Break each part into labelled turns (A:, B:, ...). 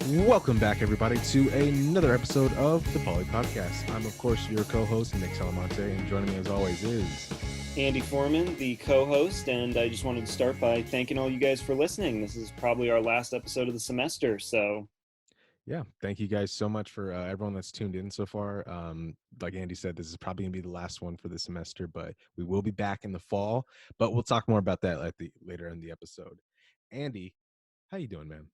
A: Welcome back, everybody, to another episode of the Poly Podcast. I'm, of course, your co-host, Nick Talamante, and joining me, as always, is
B: Andy Foreman, the co-host, and I just wanted to start by thanking all you guys for listening. This is probably our last episode of the semester, so...
A: Yeah, thank you guys so much for everyone that's tuned in so far. Like Andy said, this is probably going to be the last one for the semester, but we will be back in the fall. But we'll talk more about that later in the episode. Andy, how you doing, man?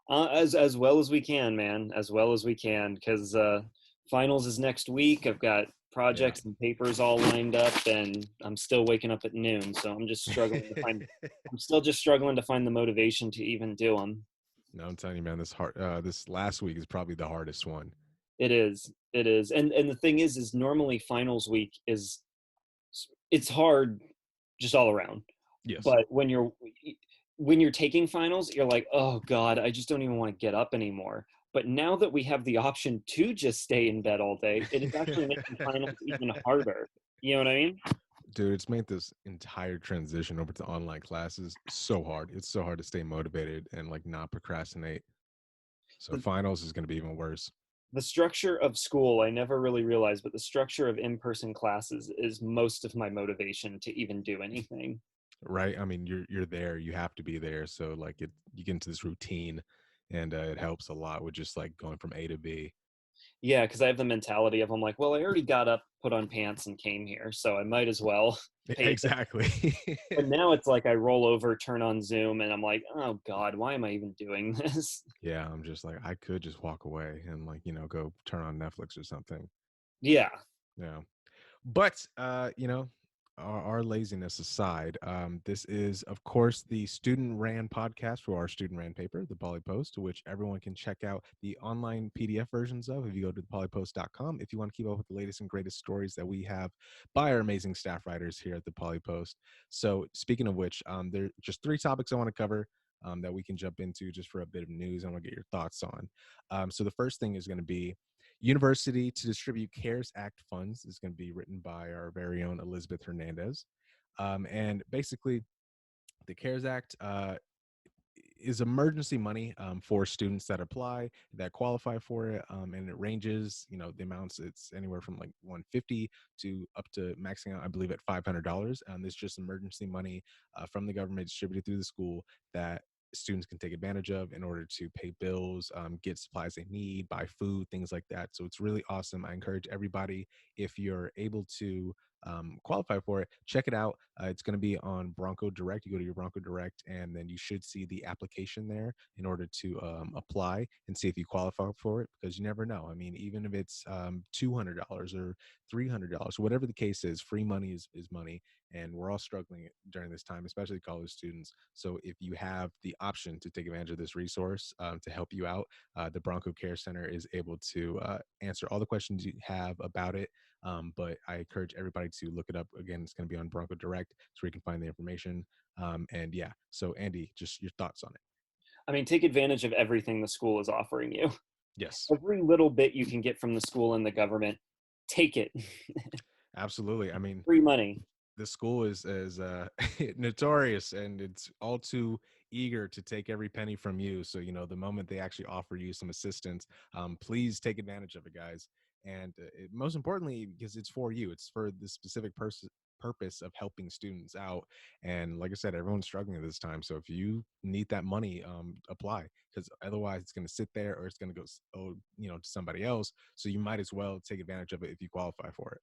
B: As well as we can, man, as well as we can, because finals is next week. I've got projects and papers all lined up, and I'm still waking up at noon, so I'm just struggling to find. I'm still just struggling to find the motivation to even do them.
A: No, I'm telling you, man, this last week is probably the hardest one.
B: It is, and the thing is normally finals week it's hard, just all around.
A: Yes.
B: But when you're taking finals, you're like, oh God, I just don't even want to get up anymore. But now that we have the option to just stay in bed all day, it is actually making finals even harder. You know what I mean?
A: Dude, it's made this entire transition over to online classes so hard. It's so hard to stay motivated and like not procrastinate. So finals is going to be even worse.
B: The structure of school, I never really realized, but the structure of in-person classes is most of my motivation to even do anything.
A: Right? I mean, you're there. You have to be there. So like you get into this routine, and it helps a lot with just like going from A to B.
B: Yeah, because I have the mentality of, I'm like, well, I already got up, put on pants, and came here, so I might as well pay
A: Exactly.
B: But now it's like I roll over, turn on Zoom, and I'm like, oh God, why am I even doing this?
A: Yeah, I'm just like, I could just walk away and like, go turn on Netflix or something.
B: Yeah.
A: Yeah. But, our laziness aside, this is, of course, the student ran podcast for our student ran paper, the Poly Post, which everyone can check out the online PDF versions of if you go to thepolypost.com. If you want to keep up with the latest and greatest stories that we have by our amazing staff writers here at the Poly Post. So speaking of which, there are just 3 topics I want to cover that we can jump into just for a bit of news. I want to get your thoughts on. So the first thing is going to be University to Distribute CARES Act Funds is going to be written by our very own Elizabeth Hernandez. And basically, the CARES Act is emergency money for students that apply, that qualify for it. And it ranges, the amounts, it's anywhere from like 150 to up to maxing out, I believe, at $500. It's just emergency money from the government distributed through the school that students can take advantage of in order to pay bills, get supplies they need, buy food, things like that. So it's really awesome. I encourage everybody, if you're able to qualify for it, check it out. It's going to be on Bronco Direct. You go to your Bronco Direct, and then you should see the application there in order to apply and see if you qualify for it, because you never know. I mean, even if it's $200 or $300, whatever the case is, free money is money. And we're all struggling during this time, especially college students. So if you have the option to take advantage of this resource to help you out, the Bronco Care Center is able to answer all the questions you have about it. But I encourage everybody to look it up. Again, it's going to be on Bronco Direct, so you can find the information. And yeah, so Andy, just your thoughts on it.
B: I mean, take advantage of everything the school is offering you.
A: Yes.
B: Every little bit you can get from the school and the government, take it.
A: Absolutely. I mean,
B: free money.
A: The school is notorious, and it's all too eager to take every penny from you. So, the moment they actually offer you some assistance, please take advantage of it, guys. And most importantly, because it's for you, it's for the specific purpose of helping students out. And like I said, everyone's struggling at this time. So if you need that money, apply, because otherwise it's going to sit there, or it's going to go, to somebody else. So you might as well take advantage of it if you qualify for it.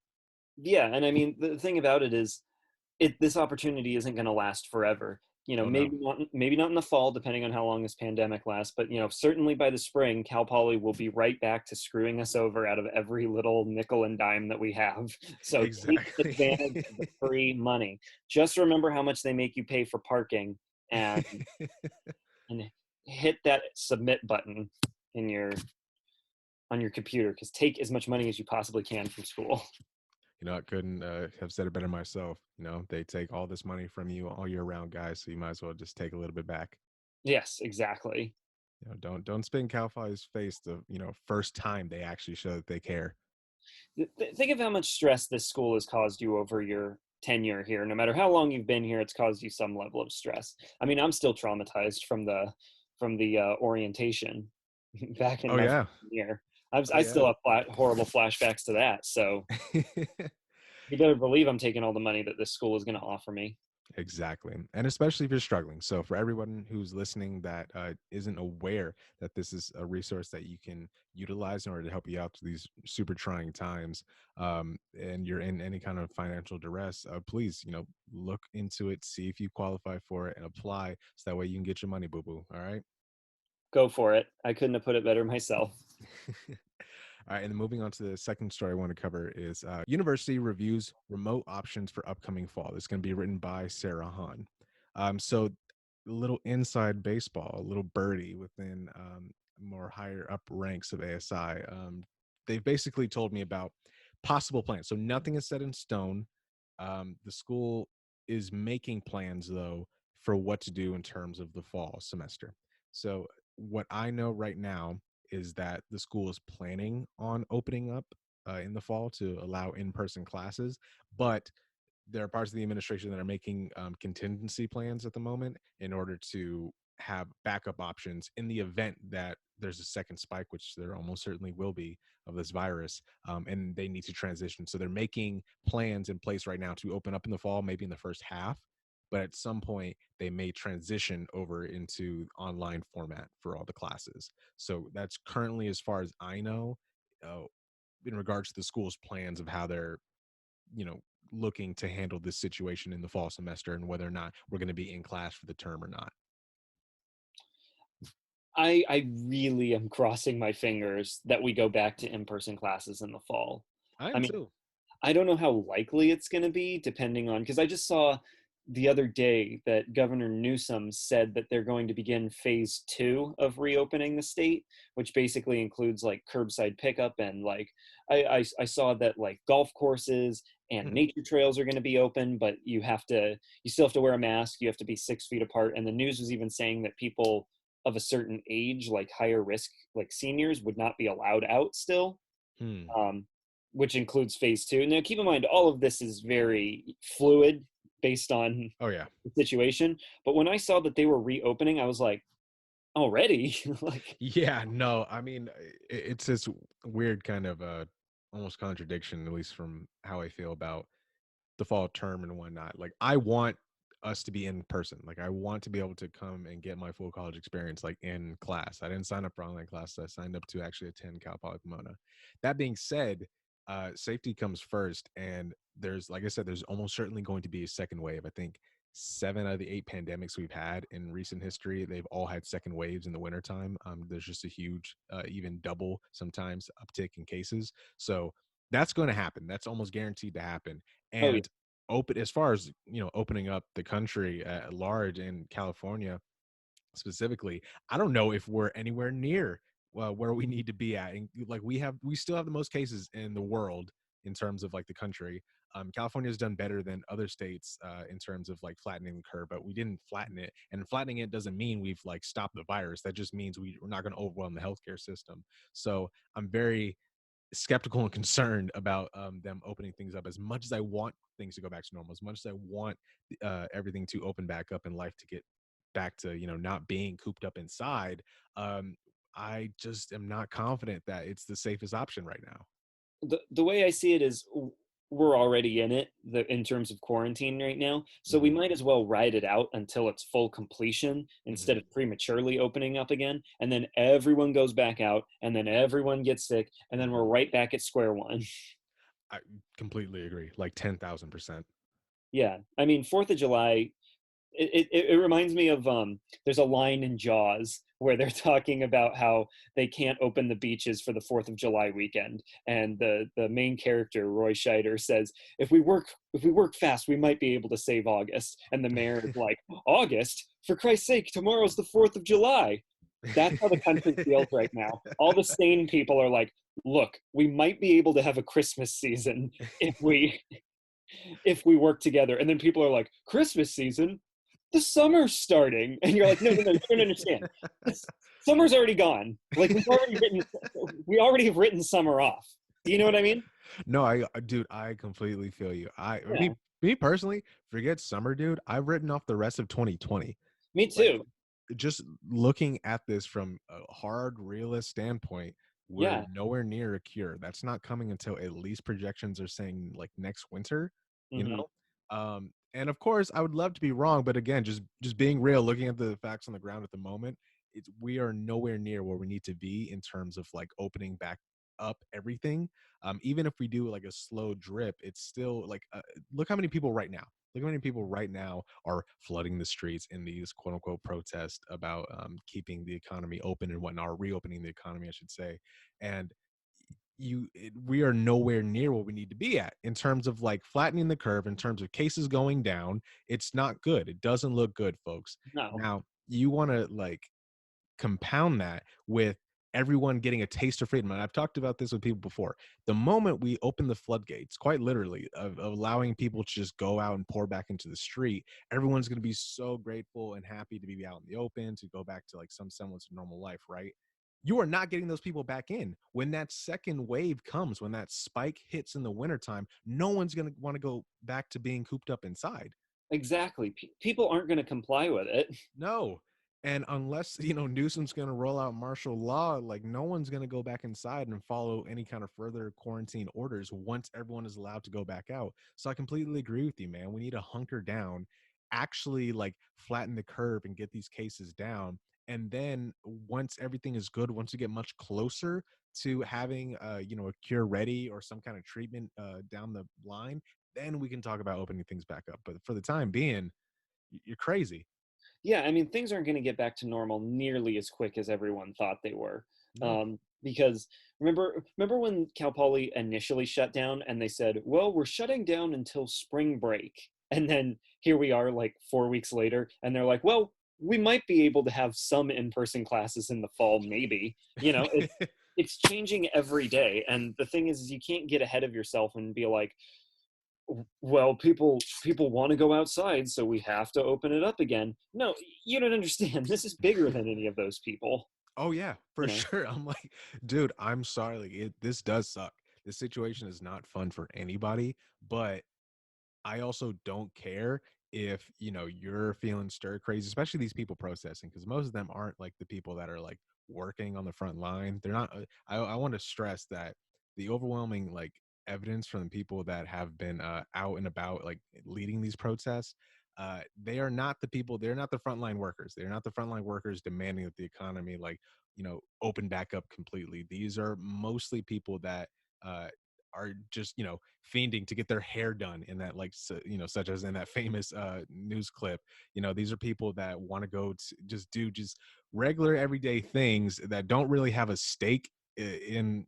B: Yeah, and I mean, the thing about it is, this opportunity isn't going to last forever. Maybe not in the fall, depending on how long this pandemic lasts, but certainly by the spring, Cal Poly will be right back to screwing us over out of every little nickel and dime that we have. So
A: exactly.
B: Take advantage of the free money. Just remember how much they make you pay for parking, and hit that submit button on your computer, because take as much money as you possibly can from school.
A: I couldn't have said it better myself. They take all this money from you all year round, guys. So you might as well just take a little bit back.
B: Yes, exactly.
A: Don't spin Cal Poly's face the first time they actually show that they care.
B: Think of how much stress this school has caused you over your tenure here. No matter how long you've been here, it's caused you some level of stress. I mean, I'm still traumatized from from the orientation back in
A: Oh
B: my
A: yeah.
B: freshman year.
A: Oh
B: I
A: yeah.
B: still have horrible flashbacks to that. So you better believe I'm taking all the money that this school is going to offer me.
A: Exactly. And especially if you're struggling. So, for everyone who's listening that isn't aware that this is a resource that you can utilize in order to help you out through these super trying times, and you're in any kind of financial duress, please, look into it, see if you qualify for it, and apply so that way you can get your money, boo boo. All right.
B: Go for it. I couldn't have put it better myself.
A: All right, and then moving on to the second story I want to cover is University reviews remote options for upcoming fall. It's going to be written by Sarah Hahn. So, a little inside baseball, a little birdie within more higher up ranks of ASI. They've basically told me about possible plans. So nothing is set in stone. The school is making plans though for what to do in terms of the fall semester. So what I know right now is that the school is planning on opening up in the fall to allow in-person classes, but there are parts of the administration that are making contingency plans at the moment in order to have backup options in the event that there's a second spike, which there almost certainly will be, of this virus, and they need to transition. So they're making plans in place right now to open up in the fall, maybe in the first half, but at some point they may transition over into online format for all the classes. So that's currently, as far as I know, uh, in regards to the school's plans of how they're, you know, looking to handle this situation in the fall semester and whether or not we're going to be in class for the term or not.
B: I really am crossing my fingers that we go back to in-person classes in the fall.
A: I
B: I
A: am
B: mean,
A: too.
B: I don't know how likely it's going to be, depending on, because I just saw the other day that Governor Newsom said that they're going to begin phase two of reopening the state, which basically includes like curbside pickup and like I saw that like golf courses and
A: Hmm.
B: nature trails are going to be open, but you still have to wear a mask, you have to be 6 feet apart, and the news was even saying that people of a certain age, like higher risk, like seniors, would not be allowed out still,
A: Hmm.
B: um, which includes phase two. Now, keep in mind, all of this is very fluid based on
A: Oh yeah.
B: the situation. But when I saw that they were reopening, I was like, already? Like,
A: Yeah, no, I mean, it's this weird kind of almost contradiction, at least from how I feel about the fall term and whatnot. Like, I want us to be in person. Like, I want to be able to come and get my full college experience, like in class. I didn't sign up for online classes. I signed up to actually attend Cal Poly Pomona. That being said, safety comes first, and there's, like I said, there's almost certainly going to be a second wave. I think 7 out of the 8 pandemics we've had in recent history, they've all had second waves in the wintertime. There's just a huge, even double sometimes uptick in cases. So that's going to happen. That's almost guaranteed to happen.
B: oh yeah.
A: And open, as far as opening up the country at large in California specifically, I don't know if we're anywhere near where we need to be at. And like we still have the most cases in the world in terms of like the country. California has done better than other states in terms of like flattening the curve, but we didn't flatten it. And flattening it doesn't mean we've like stopped the virus. That just means we're not going to overwhelm the healthcare system. So I'm very skeptical and concerned about them opening things up. As much as I want things to go back to normal, as much as I want everything to open back up and life to get back to not being cooped up inside, um, I just am not confident that it's the safest option right now.
B: The way I see it is we're already in it in terms of quarantine right now. So we
A: Hmm.
B: might as well ride it out until it's full completion
A: Hmm.
B: instead of prematurely opening up again. And then everyone goes back out and then everyone gets sick and then we're
A: Hmm.
B: right back at square one.
A: I completely agree, like 10,000%.
B: Yeah. I mean, 4th of July, it reminds me of there's a line in Jaws where they're talking about how they can't open the beaches for the 4th of July weekend, and the main character Roy Scheider says, if we work fast we might be able to save August, and the mayor is like, August, for Christ's sake, tomorrow's the 4th of July. That's how the country feels right now. All the sane people are like, look, we might be able to have a Christmas season if we work together. And then people are like, Christmas season, the summer's starting, and you're like, no, no, no, you don't understand. It's, summer's already gone. Like we already have written summer off. Do you know what I mean?
A: No, dude, I completely feel you.
B: Yeah,
A: Me personally, forget summer, dude. I've written off the rest of 2020.
B: me
A: Like,
B: too.
A: just looking at this from a hard realist standpoint, we're
B: Yeah.
A: nowhere near a cure. That's not coming until at least projections are saying like next winter, you
B: Hmm.
A: know? And of course I would love to be wrong, but again, just being real, looking at the facts on the ground at the moment, we are nowhere near where we need to be in terms of like opening back up everything. Even if we do like a slow drip, it's still like look how many people right now look how many people right now are flooding the streets in these quote unquote protests about keeping the economy open and whatnot, or reopening the economy, I should say. And we are nowhere near what we need to be at in terms of like flattening the curve, in terms of cases going down. It's not good. It doesn't look good, folks.
B: No.
A: Now, you want to like compound that with everyone getting a taste of freedom. And I've talked about this with people before. The moment we open the floodgates, quite literally, of allowing people to just go out and pour back into the street, everyone's going to be so grateful and happy to be out in the open, to go back to like some semblance of normal life, right? You are not getting those people back in. When that second wave comes, when that spike hits in the wintertime, no one's going to want to go back to being cooped up inside.
B: Exactly. People aren't going to comply with it.
A: No. And unless, Newsom's going to roll out martial law, like no one's going to go back inside and follow any kind of further quarantine orders once everyone is allowed to go back out. So I completely agree with you, man. We need to hunker down, actually like flatten the curve and get these cases down. And then once everything is good, once we get much closer to having, a cure ready or some kind of treatment down the line, then we can talk about opening things back up. But for the time being, you're crazy.
B: Yeah, I mean, things aren't going to get back to normal nearly as quick as everyone thought they were.
A: No.
B: Because remember when Cal Poly initially shut down and they said, "Well, we're shutting down until spring break," and then here we are, like 4 weeks later, and they're like, "Well, we might be able to have some in-person classes in the fall, maybe." It's changing every day, and the thing is you can't get ahead of yourself and be like, well, people want to go outside, so we have to open it up again. No, you don't understand. This is bigger than any of those people.
A: Oh yeah,
B: You
A: for
B: know,
A: sure. I'm like, dude, I'm sorry. Like, this does suck. This situation is not fun for anybody, but I also don't care if, you're feeling stir crazy, especially these people protesting, because most of them aren't like the people that are like working on the front line. They're not. I want to stress that the overwhelming like evidence from the people that have been out and about, like leading these protests, they are not the people. They're not the frontline workers. They're not the frontline workers demanding that the economy like open back up completely. These are mostly people that. Uh, are just fiending to get their hair done in that, like, such as in that famous news clip. These are people that want to go to just do just regular everyday things that don't really have a stake in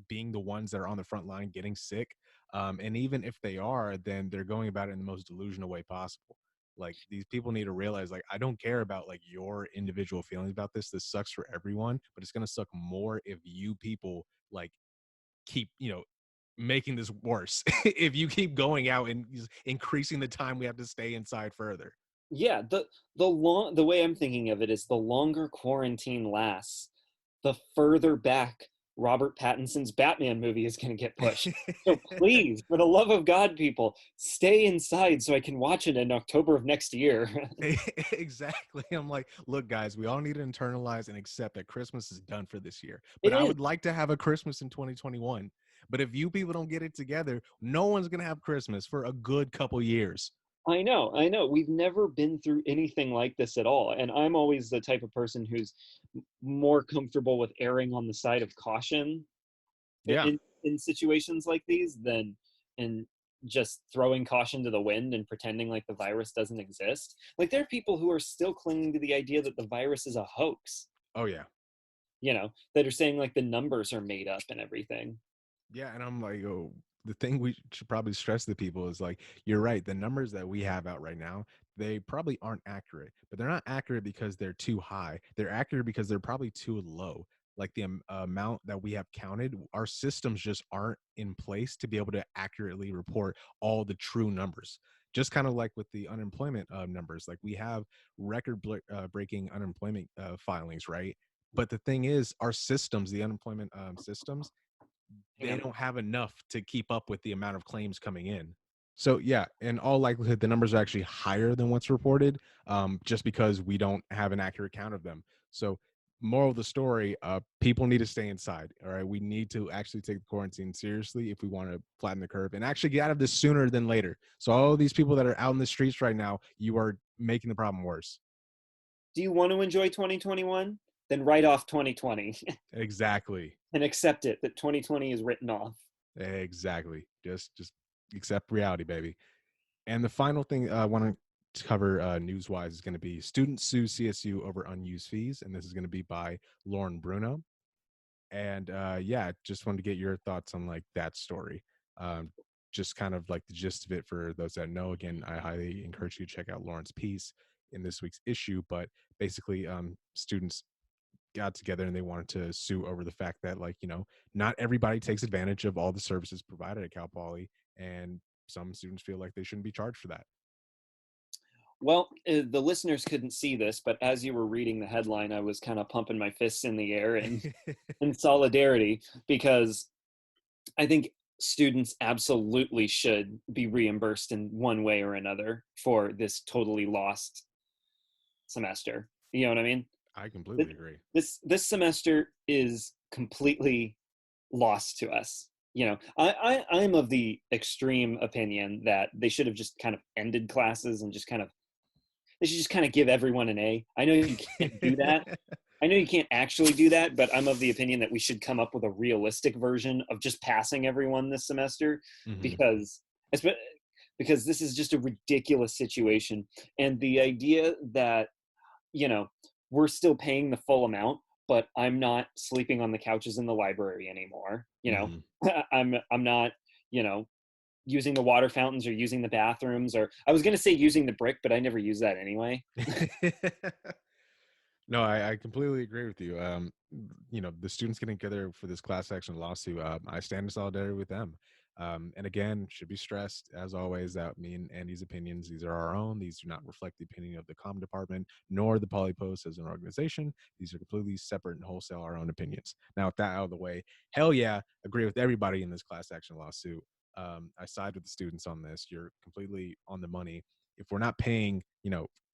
A: being the ones that are on the front line getting sick. And even if they are, then they're going about it in the most delusional way possible. Like, these people need to realize, like, I don't care about like your individual feelings about this sucks for everyone, but it's going to suck more if you people like keep making this worse if you keep going out and increasing the time we have to stay inside further.
B: yeah. The way I'm thinking of it is the longer quarantine lasts, the further back Robert Pattinson's Batman movie is going to get pushed. So please, for the love of God, people, stay inside so I can watch it in October of next year.
A: Exactly. I'm like, look, guys, we all need to internalize and accept that Christmas is done for this year.
B: It
A: But I
B: is.
A: would like to have a Christmas in 2021. But if you people don't get it together, no one's going to have Christmas for a good couple years.
B: I know, I know. We've never been through anything like this at all. And I'm always the type of person who's more comfortable with erring on the side of caution
A: Yeah.
B: in situations like these than in just throwing caution to the wind and pretending like the virus doesn't exist. Like there are people who are still clinging to the idea that the virus is a hoax,
A: Oh, yeah.
B: that are saying like the numbers are made up and everything.
A: Yeah, and I'm like, oh, the thing we should probably stress to people is like, you're right. The numbers that we have out right now, they probably aren't accurate, but they're not accurate because they're too high. They're accurate because they're probably too low. Like the amount that we have counted, our systems just aren't in place to be able to accurately report all the true numbers. Just kind of like with the unemployment numbers, like we have breaking unemployment filings, right? But the thing is, our systems, the unemployment systems,
B: Hang
A: they
B: on.
A: don't have enough to keep up with the amount of claims coming in. So yeah, in all likelihood, the numbers are actually higher than what's reported, just because we don't have an accurate count of them. So, moral of the story: people need to stay inside. All right, we need to actually take the quarantine seriously if we want to flatten the curve and actually get out of this sooner than later. So, all these people that are out in the streets right now, you are making the problem worse.
B: Do you want to enjoy 2021? Then write off 2020
A: Exactly,
B: and accept it that 2020 is written off.
A: exactly. Just accept reality, baby. And the final thing I want to cover news wise is going to be students sue CSU over unused fees. And this is going to be by Lauren Bruno. And yeah, just wanted to get your thoughts on like that story. Um, just kind of like the gist of it for those that know. Again, I highly encourage you to check out Lauren's piece in this week's issue. But basically, students got together and they wanted to sue over the fact that, like, not everybody takes advantage of all the services provided at Cal Poly, and some students feel like they shouldn't be charged for that.
B: Well, the listeners couldn't see this, but as you were reading the headline, I was kind of pumping my fists in the air in solidarity because I think students absolutely should be reimbursed in one way or another for this totally lost semester. You know what I mean?
A: I completely agree.
B: This semester is completely lost to us. You know, I'm of the extreme opinion that they should have just kind of ended classes and just kind of they should just kind of give everyone an A. I know you can't do that. I know you can't actually do that, but I'm of the opinion that we should come up with a realistic version of just passing everyone this semester
A: Hmm.
B: because because this is just a ridiculous situation. And the idea that, you know, we're still paying the full amount, but I'm not sleeping on the couches in the library anymore. You know,
A: Hmm.
B: I'm not, you know, using the water fountains or using the bathrooms, or I was going to say using the brick, but I never use that anyway.
A: No, I completely agree with you. The students getting together for this class action lawsuit, I stand in solidarity with them. And again, should be stressed as always that me and Andy's opinions, these are our own. These do not reflect the opinion of the comm department nor the Poly Post as an organization. These are completely separate and wholesale our own opinions. Now, with that out of the way, hell yeah, agree with everybody in this class action lawsuit. I side with the students on this. You're completely on the money. If we're not paying,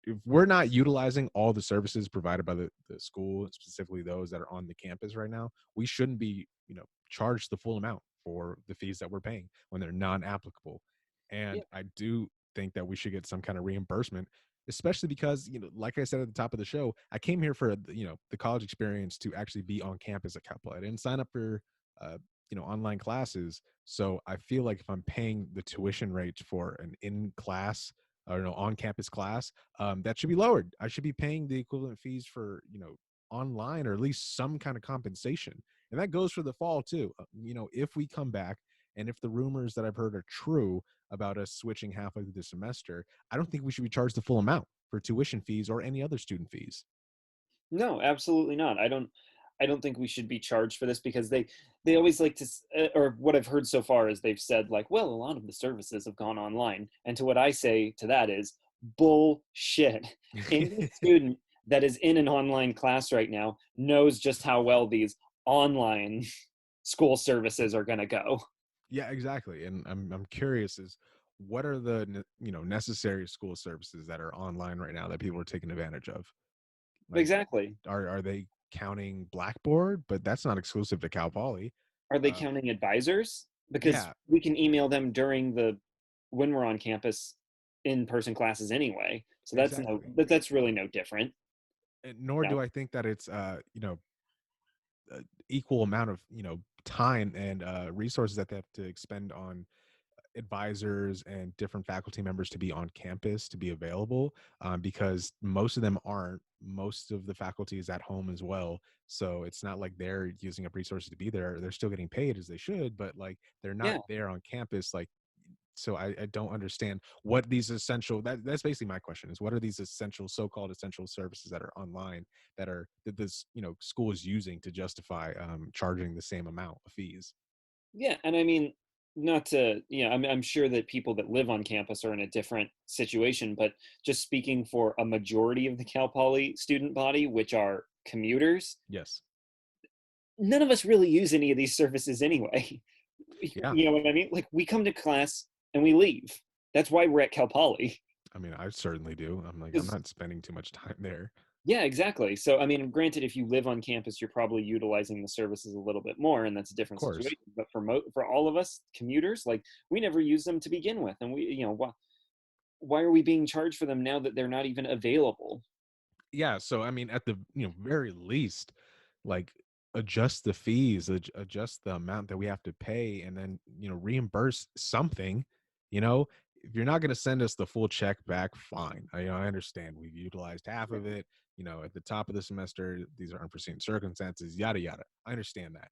A: if we're not utilizing all the services provided by the school, specifically those that are on the campus right now, we shouldn't be, charged the full amount for the fees that we're paying when they're non-applicable.
B: Yeah,
A: And I do think that we should get some kind of reimbursement, especially because, like I said at the top of the show, I came here for, the college experience to actually be on campus at Cal Poly. I didn't sign up for, online classes. So I feel like if I'm paying the tuition rates for an in-class or on-campus class, that should be lowered. I should be paying the equivalent fees for online, or at least some kind of compensation. And that goes for the fall too. If we come back and if the rumors that I've heard are true about us switching halfway through the semester, I don't think we should be charged the full amount for tuition fees or any other student fees.
B: no, absolutely not. I don't think we should be charged for this because they always like to or what I've heard so far is they've said like, well, a lot of the services have gone online. And to what I say to that is bullshit. Any student that is in an online class right now knows just how well these online school services are going to go.
A: Yeah, exactly. And I'm curious is what are the necessary school services that are online right now that people are taking advantage of? Like,
B: Exactly.
A: are they counting Blackboard? But that's not exclusive to Cal Poly.
B: Are they
A: Uh,
B: counting advisors? Because
A: yeah,
B: we can email them during the when we're on campus in-person classes anyway. So
A: exactly.
B: that's really no different.
A: And nor
B: No.
A: do I think that it's equal amount of time and resources that they have to expend on advisors and different faculty members to be on campus to be available, because most of them aren't. Most of the faculty is at home as well, so it's not like they're using up resources to be there. They're still getting paid as they should, but like they're not
B: Yeah.
A: there on campus. Like, so I don't understand what these essential, that's basically my question, is what are these essential, so-called essential services that are online that this school is using to justify charging the same amount of fees.
B: Yeah. And I mean, not to, I'm sure that people that live on campus are in a different situation, but just speaking for a majority of the Cal Poly student body, which are commuters,
A: Yes.
B: none of us really use any of these services anyway.
A: Yeah.
B: You know what I mean? Like we come to class and we leave. That's why we're at Cal Poly.
A: I mean, I certainly do. I'm like, I'm
B: 'Cause-
A: not spending too much time there.
B: yeah, exactly. So, I mean, granted, if you live on campus, you're probably utilizing the services a little bit more, and that's a
A: Of
B: different
A: course.
B: situation. But for all of us commuters, like we never use them to begin with, and why are we being charged for them now that they're not even available?
A: Yeah, so I mean, at the very least, like adjust the fees, adjust the amount that we have to pay, and then reimburse something. You know, if you're not going to send us the full check back, fine. I understand we've utilized half
B: Right.
A: of it. At the top of the semester, these are unforeseen circumstances, yada yada. I understand that,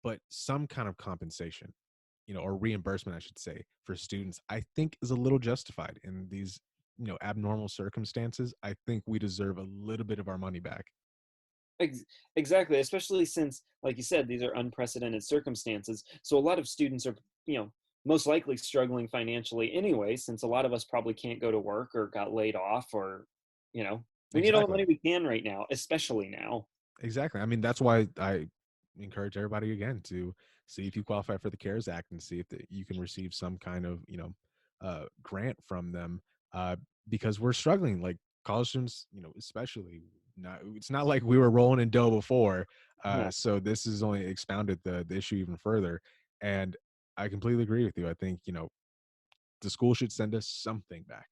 A: but some kind of compensation, or reimbursement, I should say, for students, I think is a little justified in these, abnormal circumstances. I think we deserve a little bit of our money back.
B: Ex- exactly, especially since, like you said, these are unprecedented circumstances. So a lot of students are, you know, most likely struggling financially anyway, since a lot of us probably can't go to work or got laid off or, you know, we need all the
A: Exactly.
B: money we can right now, especially now.
A: Exactly. I mean, that's why I encourage everybody again to see if you qualify for the CARES Act and see if you can receive some kind of, grant from them, uh, because we're struggling. Like college students, especially. Not, it's not like we were rolling in dough before,
B: No.
A: so this has only expounded the issue even further. And I completely agree with you. I think the school should send us something back.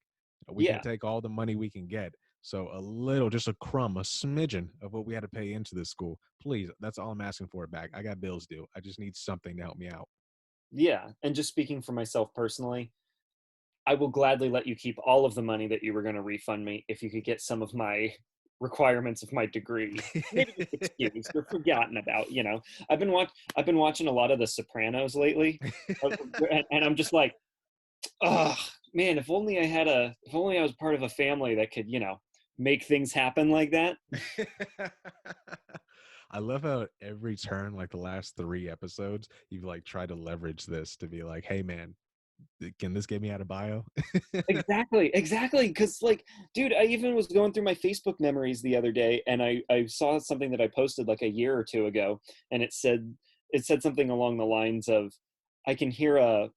A: We can
B: Yeah.
A: take all the money we can get. So a little, just a crumb, a smidgen of what we had to pay into this school. Please, that's all I'm asking for it back. I got bills due. I just need something to help me out.
B: Yeah. And just speaking for myself personally, I will gladly let you keep all of the money that you were going to refund me if you could get some of my requirements of my degree maybe just excused or forgotten about. I've been watching a lot of The Sopranos lately, uh, and I'm just like, oh man, if only I was part of a family that could, make things happen like that.
A: I love how at every turn, like the last 3 episodes, you've like tried to leverage this to be like, hey man, can this get me out of bio?
B: Exactly, exactly. Because, like, dude, I even was going through my Facebook memories the other day, and I saw something that I posted like a year or two ago, and it said something along the lines of, I can hear a.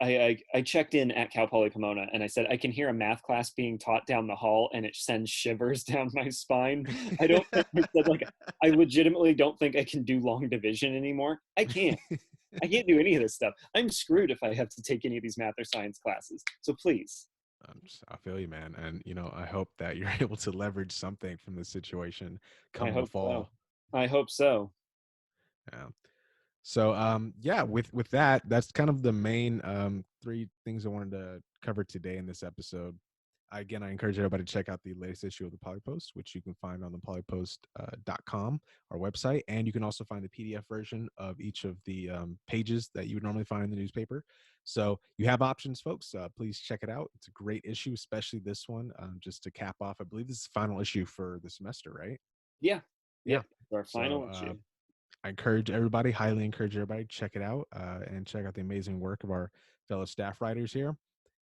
B: I checked in at Cal Poly Pomona, and I said I can hear a math class being taught down the hall, and it sends shivers down my spine. I don't think I said, like, I legitimately don't think I can do long division anymore. I can't. I can't do any of this stuff. I'm screwed if I have to take any of these math or science classes. So please.
A: I feel you, man. And, I hope that you're able to leverage something from the situation
B: I
A: come the
B: hope so.
A: fall.
B: I hope so.
A: Yeah. So yeah, with that, that's kind of the main three things I wanted to cover today in this episode. Again, I encourage everybody to check out the latest issue of the Polypost, which you can find on the polypost.com, our website, and you can also find the PDF version of each of the pages that you would normally find in the newspaper. So you have options, folks. Please check it out. It's a great issue, especially this one, just to cap off. I believe this is the final issue for the semester, right?
B: Yeah.
A: Yeah.
B: Yep. Our
A: So
B: final issue.
A: I encourage everybody, highly encourage everybody, check it out and check out the amazing work of our fellow staff writers here.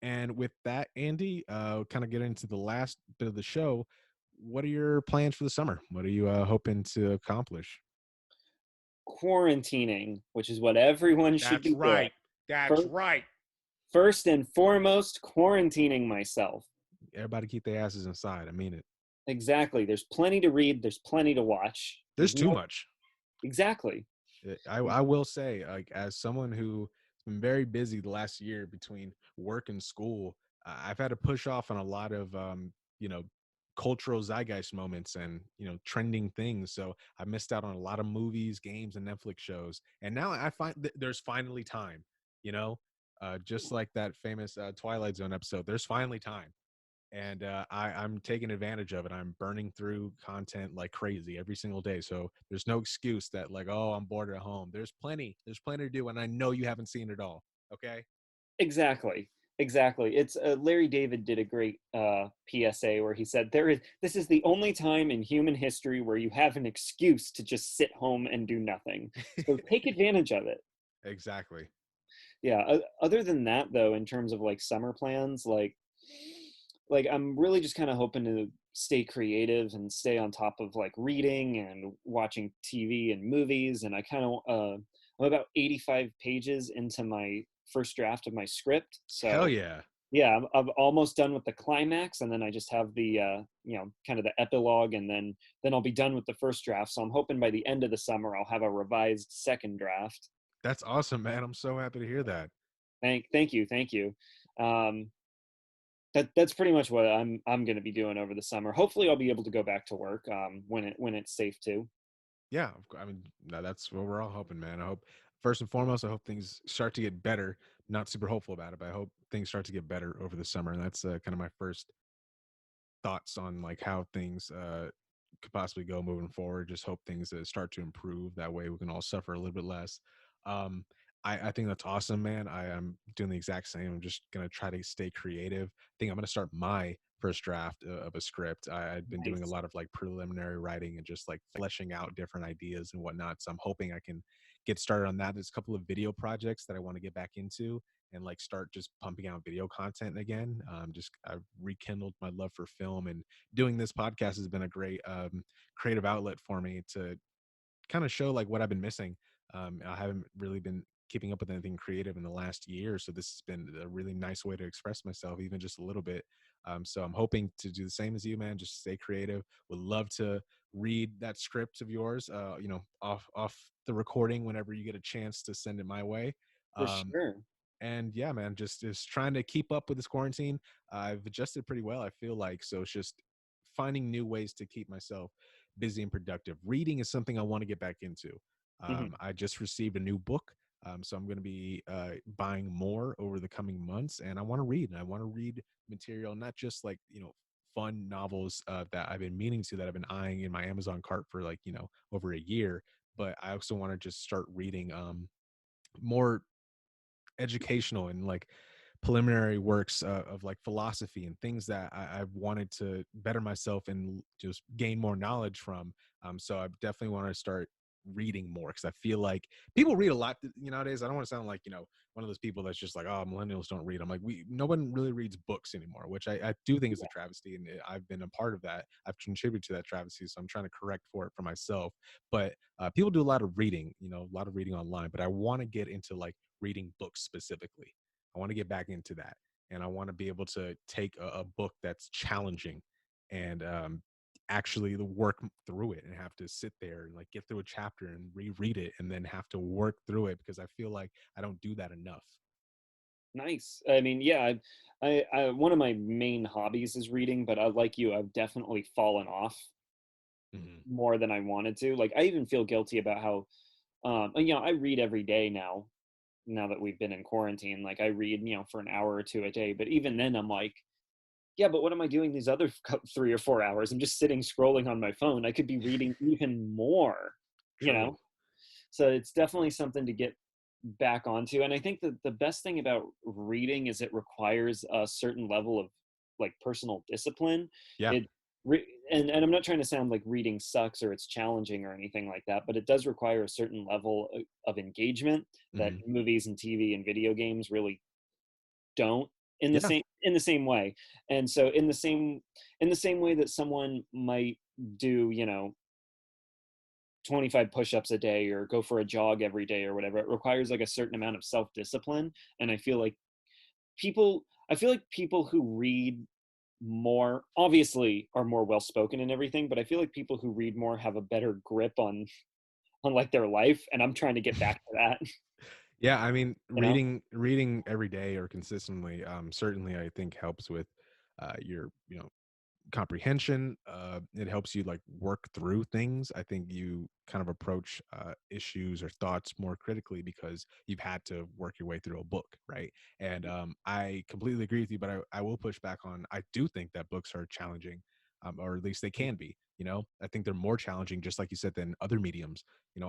A: And with that, Andy, kind of get into the last bit of the show. What are your plans for the summer? What are you hoping to accomplish?
B: Quarantining, which is what everyone should
A: That's
B: be doing.
A: right. That's
B: First,
A: right.
B: first and foremost, quarantining myself.
A: Everybody keep their asses inside. I mean it.
B: Exactly. There's plenty to read. There's plenty to watch.
A: There's
B: There's
A: too
B: no
A: much.
B: exactly.
A: I will say, like, as someone who's been very busy the last year between work and school, I've had to push off on a lot of, you know, cultural zeitgeist moments and, trending things. So I missed out on a lot of movies, games, and Netflix shows. And now I find there's finally time, you know, just like that famous Twilight Zone episode, there's finally time. And I'm taking advantage of it. I'm burning through content like crazy every single day. So there's no excuse that like, oh, I'm bored at home. There's plenty to do, and I know you haven't seen it all. Okay.
B: Exactly. Exactly. It's Larry David did a great PSA where he said this is the only time in human history where you have an excuse to just sit home and do nothing. So take advantage of it.
A: Exactly.
B: Yeah. Other than that, though, in terms of like summer plans, like I'm really just kind of hoping to stay creative and stay on top of like reading and watching TV and movies. And I'm about 85 pages into my first draft of my script.
A: Hell
B: So
A: yeah.
B: Yeah, I'm almost done with the climax, and then I just have the kind of the epilogue, and then I'll be done with the first draft. So I'm hoping by the end of the summer I'll have a revised second draft.
A: That's awesome, man. I'm so happy to hear that.
B: Thank you. Um, that's pretty much what I'm going to be doing over the summer. Hopefully, I'll be able to go back to work when it's safe to.
A: Yeah, I mean, that's what we're all hoping, man. I hope first and foremost, I hope things start to get better. Not super hopeful about it, but I hope things start to get better over the summer. And that's kind of my first thoughts on like how things could possibly go moving forward. Just hope things start to improve. That way, we can all suffer a little bit less. Um, I think that's awesome, man. I am doing the exact same. I'm just gonna try to stay creative. I think I'm gonna start my first draft of a script. I've been doing a
B: Nice,
A: lot of like preliminary writing and just like fleshing out different ideas and whatnot. So I'm hoping I can get started on that. There's a couple of video projects that I want to get back into and like start just pumping out video content again. Just I've rekindled my love for film, and doing this podcast has been a great creative outlet for me to kind of show like what I've been missing. I haven't really been keeping up with anything creative in the last year, so this has been a really nice way to express myself, even just a little bit. So I'm hoping to do the same as you, man. Just stay creative. Would love to read that script of yours, off the recording whenever you get a chance to send it my way.
B: for
A: Um,
B: sure.
A: and yeah, man, just trying to keep up with this quarantine. I've adjusted pretty well, I feel like. So it's just finding new ways to keep myself busy and productive. Reading is something I want to get back into.
B: Mhm.
A: I just received a new book, so I'm going to be buying more over the coming months, and I want to read. And I want to read material, not just like fun novels that I've been meaning to, that I've been eyeing in my Amazon cart for like over a year. But I also want to just start reading more educational and like preliminary works of like philosophy and things that I've wanted to better myself and just gain more knowledge from. So I definitely want to start reading more because I feel like people read a lot nowadays. I don't want to sound like one of those people that's just like, oh, millennials don't read. I'm like, no one really reads books anymore, which I do think is a travesty, and I've been a part of that. I've contributed to that travesty, so I'm trying to correct for it for myself. But people do a lot of reading, a lot of reading online. But I want to get into like reading books specifically. I want to get back into that. And I want to be able to take a book that's challenging and actually work through it and have to sit there and like get through a chapter and reread it and then have to work through it because I feel like I don't do that enough.
B: Nice. I mean, yeah, one of my main hobbies is reading, but like you, I've definitely fallen off
A: Hmm.
B: more than I wanted to. Like, I even feel guilty about how, I read every day now. Now that we've been in quarantine, like I read, for an hour or two a day. But even then, I'm like, yeah, but what am I doing these other 3 or 4 hours? I'm just sitting scrolling on my phone. I could be reading even more, you
A: True.
B: know? So it's definitely something to get back onto. And I think that the best thing about reading is it requires a certain level of like personal discipline.
A: Yeah.
B: It and I'm not trying to sound like reading sucks or it's challenging or anything like that, but it does require a certain level of engagement that
A: Hmm.
B: movies and TV and video games really don't
A: Yeah.
B: in the same way. And so in the same way that someone might do, 25 push-ups a day or go for a jog every day or whatever, it requires like a certain amount of self-discipline. And I feel like people who read more obviously are more well spoken and everything, but I feel like people who read more have a better grip on like their life, and I'm trying to get back to that.
A: Yeah, I mean,
B: you know
A: reading every day or consistently, certainly I think helps with your, comprehension. It helps you like work through things. I think you kind of approach issues or thoughts more critically because you've had to work your way through a book, right? And I completely agree with you, but I will push back on. I do think that books are challenging, or at least they can be. I think they're more challenging, just like you said, than other mediums.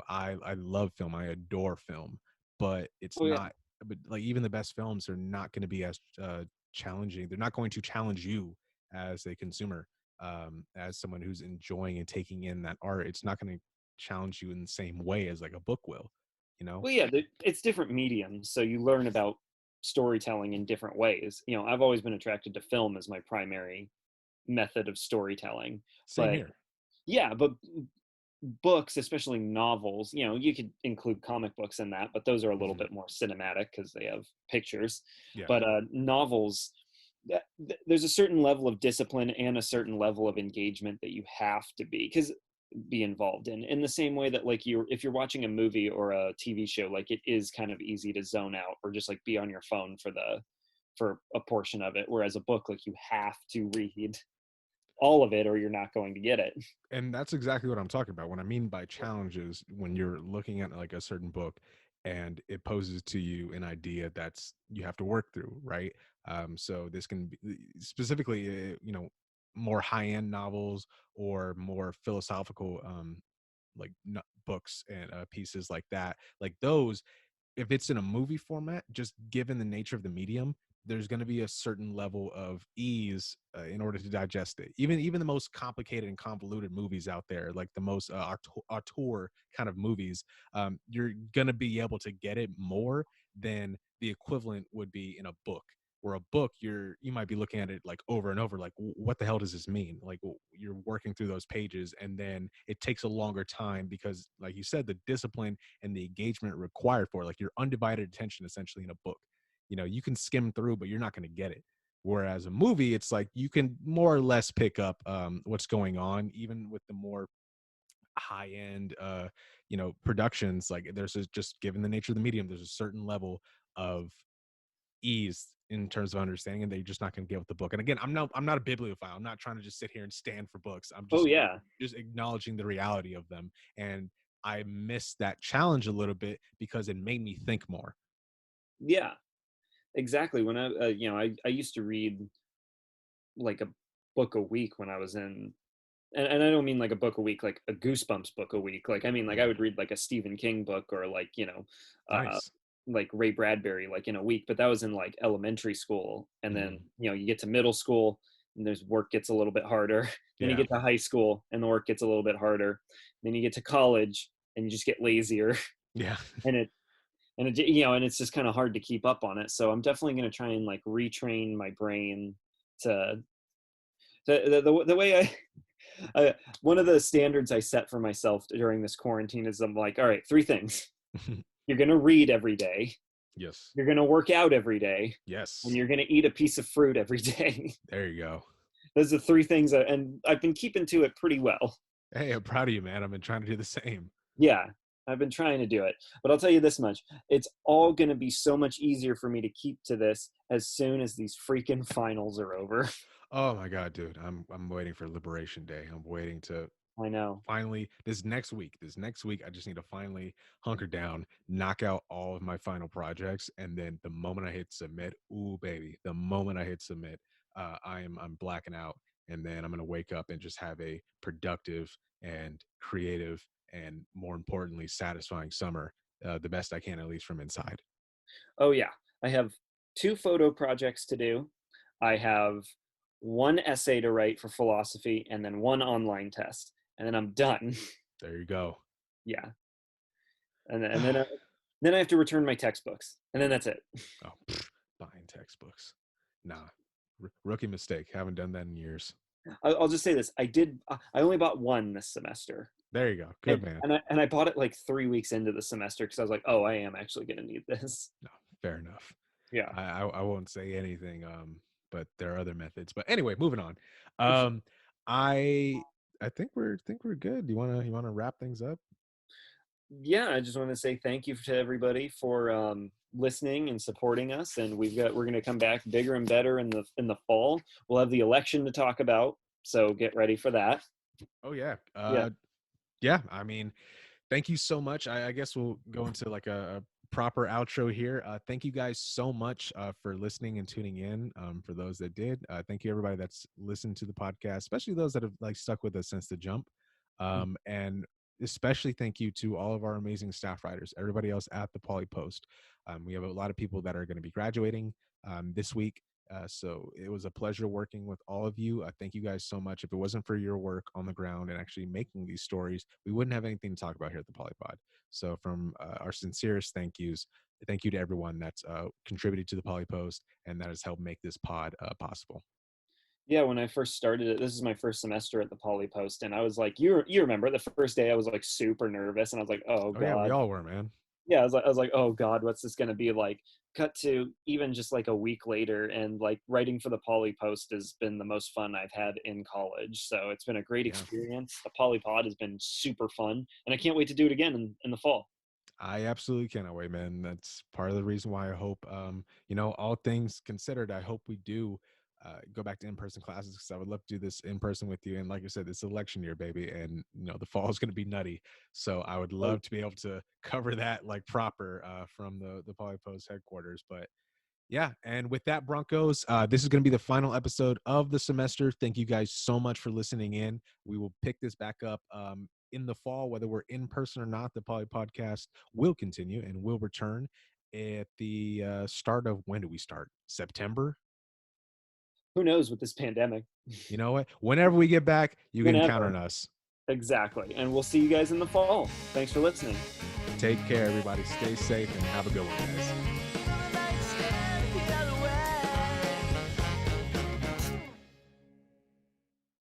A: I love film. I adore film, but it's
B: oh yeah.
A: not. But like even the best films are not going to be as challenging. They're not going to challenge you as a consumer, as someone who's enjoying and taking in that art. It's not going to challenge you in the same way as like a book will, you know?
B: Well, yeah, it's different mediums, so you learn about storytelling in different ways. I've always been attracted to film as my primary method of storytelling,
A: Same
B: but
A: here.
B: yeah, but books, especially novels, you could include comic books in that, but those are a little
A: Hmm.
B: bit more cinematic because they have pictures.
A: Yeah.
B: But novels, there's a certain level of discipline and a certain level of engagement that you have to be involved in the same way that like you, if you're watching a movie or a TV show, like it is kind of easy to zone out or just like be on your phone for a portion of it, whereas a book, like you have to read all of it or you're not going to get it.
A: And that's exactly what I'm talking about. What I mean by challenges, when you're looking at like a certain book and it poses to you an idea that's you have to work through, right? So this can be specifically, more high end novels or more philosophical, like books and pieces like that. Like those, if it's in a movie format, just given the nature of the medium, there's going to be a certain level of ease in order to digest it. Even the most complicated and convoluted movies out there, like the most auteur kind of movies, you're going to be able to get it more than the equivalent would be in a book. Where a book, you might be looking at it like over and over, like what the hell does this mean? Like you're working through those pages, and then it takes a longer time because, like you said, the discipline and the engagement required for it, like your undivided attention essentially in a book. You can skim through, but you're not going to get it. Whereas a movie, it's like you can more or less pick up what's going on, even with the more high end, productions. Like just given the nature of the medium, there's a certain level of ease in terms of understanding, and they're just not going to get with the book. And again, I'm not a bibliophile. I'm not trying to just sit here and stand for books. I'm
B: Oh
A: just
B: yeah.
A: just acknowledging the reality of them. And I missed that challenge a little bit because it made me think more.
B: Yeah, exactly. When I used to read like a book a week when I was in, and I don't mean like a book a week, like a Goosebumps book a week. Like I mean, like I would read like a Stephen King book or like uh,
A: Nice.
B: like Ray Bradbury like in a week. But that was in like elementary school, and then
A: Mm,
B: you get to middle school, and there's work gets a little bit harder. Then you
A: yeah.
B: get to high school, and the work gets a little bit harder. Then you get to college, and you just get lazier,
A: Yeah.
B: and and it's just kind of hard to keep up on it. So I'm definitely going to try and like retrain my brain to the way one of the standards I set for myself during this quarantine is I'm like, all right, three things. You're going to read every day.
A: Yes.
B: You're going to work out every day, and
A: Yes.
B: you're going to eat a piece of fruit every day.
A: There you go.
B: Those are three things and I've been keeping to it pretty well.
A: Hey, I'm proud of you, man. I've been trying to do the same.
B: Yeah, I've been trying to do it. But I'll tell you this much. It's all going to be so much easier for me to keep to this as soon as these freaking finals are over.
A: Oh my god, dude. I'm waiting for Liberation Day. I'm waiting to
B: I know.
A: finally this next week I just need to finally hunker down, knock out all of my final projects, and then the moment I hit submit, ooh baby, the moment I hit submit, I'm blacking out, and then I'm gonna wake up and just have a productive and creative and more importantly satisfying summer, the best I can, at least from inside.
B: Oh yeah, I have two photo projects to do. I have one essay to write for philosophy and then one online test, and then I'm done.
A: There you go.
B: Yeah, and then I have to return my textbooks, and then that's it.
A: Oh, buying textbooks. Nah, rookie mistake. Haven't done that in years.
B: I'll just say this: I only bought one this semester,
A: There you go. Good
B: and
A: man.
B: I bought it like 3 weeks into the semester because I was like, oh, I am actually going to need this.
A: No, fair enough.
B: Yeah.
A: I won't say anything. But there are other methods. But anyway, moving on. Um, I I think we're good. You wanna wrap things up?
B: Yeah, I just want to say thank you to everybody for listening and supporting us. And we're going to come back bigger and better in the fall. We'll have the election to talk about, so get ready for that.
A: Oh yeah.
B: Yeah.
A: Yeah. I mean, thank you so much. I guess we'll go into like a proper outro here. Thank you guys so much for listening and tuning in. For those that did, thank you everybody that's listened to the podcast, especially those that have like stuck with us since the jump. And especially thank you to all of our amazing staff writers, everybody else at the Poly Post. We have a lot of people that are going to be graduating this week. So it was a pleasure working with all of you. Thank you guys so much. If it wasn't for your work on the ground and actually making these stories, we wouldn't have anything to talk about here at the Polypod. So from our sincerest thank yous, thank you to everyone that's contributed to the Polypost and that has helped make this pod possible.
B: Yeah, when I first started it, this is my first semester at the Poly Post, and I was like, you remember the first day I was like super nervous, and I was like, oh
A: Oh yeah, we
B: God.
A: all were, man.
B: Yeah, I was like, oh God, what's this gonna be like? cut to even just like a week later, and like writing for the Poly Post has been the most fun I've had in college. So it's been a great
A: Yeah.
B: experience. The Poly Pod has been super fun, and I can't wait to do it again in the fall.
A: I absolutely cannot wait, man. That's part of the reason why I hope, all things considered, I hope we do go back to in-person classes, because I would love to do this in person with you. And like I said, it's election year, baby, and the fall is going to be nutty. So I would
B: Oh,
A: love to be able to cover that like proper from the Poly Post headquarters. But yeah, and with that, Broncos, this is going to be the final episode of the semester. Thank you guys so much for listening in. We will pick this back up in the fall, whether we're in person or not. The Poly Podcast will continue and will return at the start of, when do we start? September?
B: who knows with this pandemic?
A: You know what? Whenever we get back, you can count on
B: Whenever.
A: us.
B: Exactly. And we'll see you guys in the fall. Thanks for listening.
A: Take care, everybody. Stay safe and have a good one, guys.